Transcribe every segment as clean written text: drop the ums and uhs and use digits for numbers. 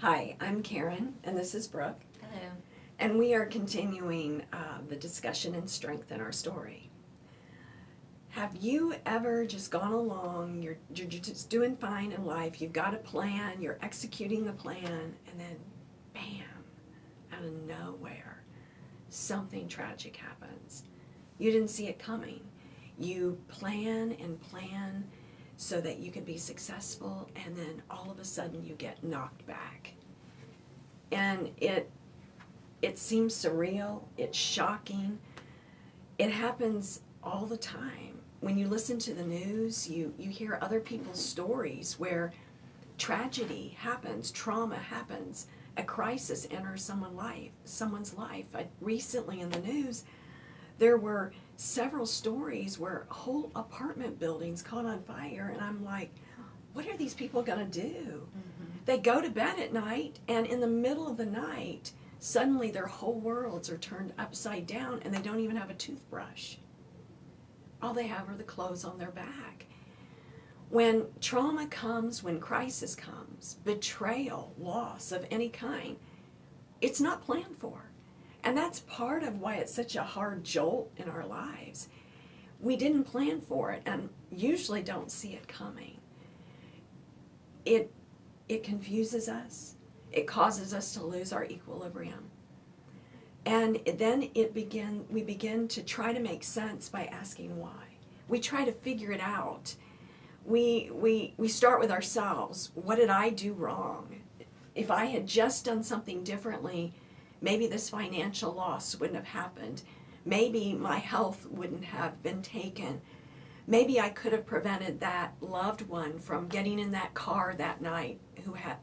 Hi, I'm Karen, and this is Brooke, Hello. and we are continuing the discussion and strength in our story. Have you ever just gone along, you're just doing fine in life, you've got a plan, you're executing the plan, and then bam, out of nowhere, something tragic happens. You didn't see it coming. You plan and plan so that you could be successful, and then all of a sudden you get knocked back. And it seems surreal, it's shocking. It happens all the time. When you listen to the news, you hear other people's stories where tragedy happens, trauma happens, a crisis enters someone's life. Recently in the news, there were several stories where whole apartment buildings caught on fire, and I'm like, what are these people going to do? Mm-hmm. They go to bed at night, and in the middle of the night, suddenly their whole worlds are turned upside down, and they don't even have a toothbrush. All they have are the clothes on their back. When trauma comes, when crisis comes, betrayal, loss of any kind, it's not planned for. And that's part of why it's such a hard jolt in our lives. We didn't plan for it and usually don't see it coming. It confuses us. It causes us to lose our equilibrium. And then we begin to try to make sense by asking why. We try to figure it out. We start with ourselves. What did I do wrong? If I had just done something differently, maybe this financial loss wouldn't have happened. Maybe my health wouldn't have been taken. Maybe I could have prevented that loved one from getting in that car that night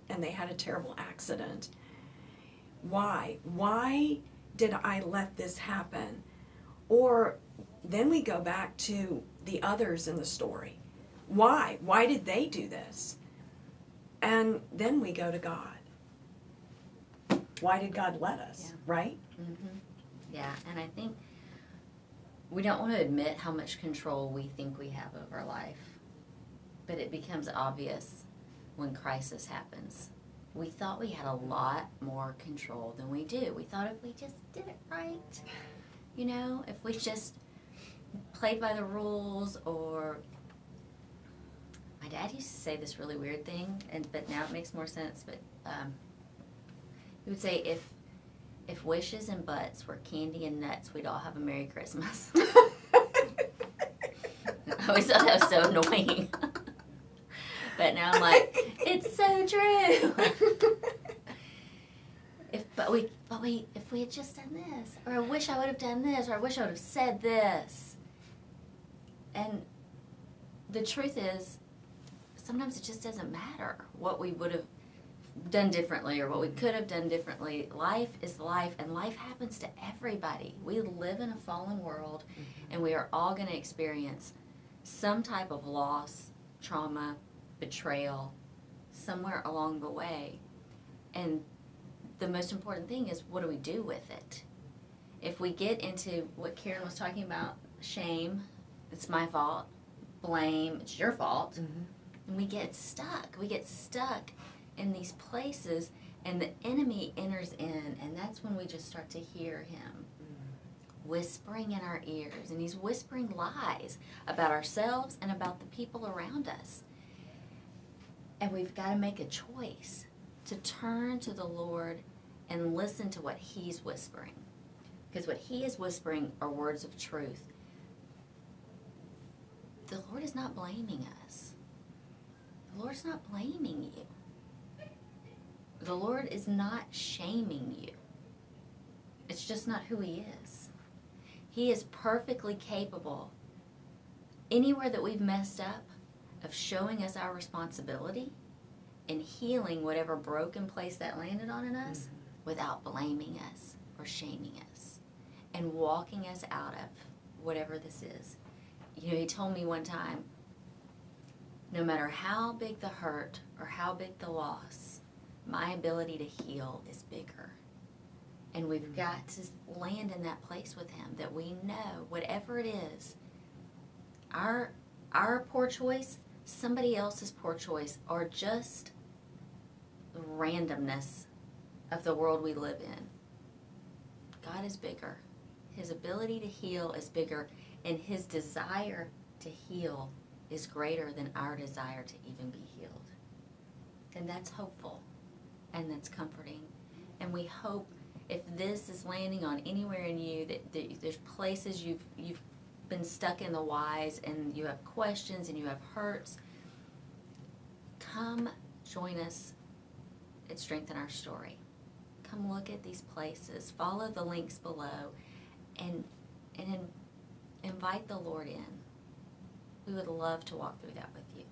and they had a terrible accident. Why? Why did I let this happen? Or then we go back to the others in the story. Why? Why did they do this? And then we go to God. Why did God let us, right? Mm-hmm. Yeah, and I think we don't want to admit how much control we think we have over life, but it becomes obvious when crisis happens. We thought we had a lot more control than we do. We thought if we just did it right, if we just played by the rules, or my dad used to say this really weird thing, but now it makes more sense, but he would say if wishes and butts were candy and nuts, we'd all have a Merry Christmas. I always thought that was so annoying. But now I'm like, it's so true. If we had just done this, or I wish I would have done this, or I wish I would have said this. And the truth is, sometimes it just doesn't matter what we would have done differently or what we could have done differently. Life is life, and life happens to everybody. We live in a fallen world, and we are all going to experience some type of loss, trauma, betrayal, somewhere along the way. And the most important thing is, what do we do with it? If we get into what Karen was talking about, shame, it's my fault, blame, it's your fault, and we get stuck in these places, and the enemy enters in, and that's when we just start to hear him whispering in our ears, and he's whispering lies about ourselves and about the people around us. And we've got to make a choice to turn to the Lord and listen to what he's whispering, because what he is whispering are words of truth. The Lord is not blaming us. The Lord's not blaming you. The Lord is not shaming you. It's just not who he is. He is perfectly capable, anywhere that we've messed up, of showing us our responsibility and healing whatever broken place that landed on in us without blaming us or shaming us and walking us out of whatever this is. He told me one time, no matter how big the hurt or how big the loss, my ability to heal is bigger. And we've got to land in that place with him, that we know whatever it is, our poor choice, somebody else's poor choice, or just randomness of the world we live in. God is bigger. His ability to heal is bigger, and his desire to heal is greater than our desire to even be healed. And that's hopeful, and that's comforting. And we hope if this is landing on anywhere in you, that there's places you've been stuck in the whys, and you have questions and you have hurts, come join us at Strengthen Our Story. Come look at these places, follow the links below, and invite the Lord in. We would love to walk through that with you.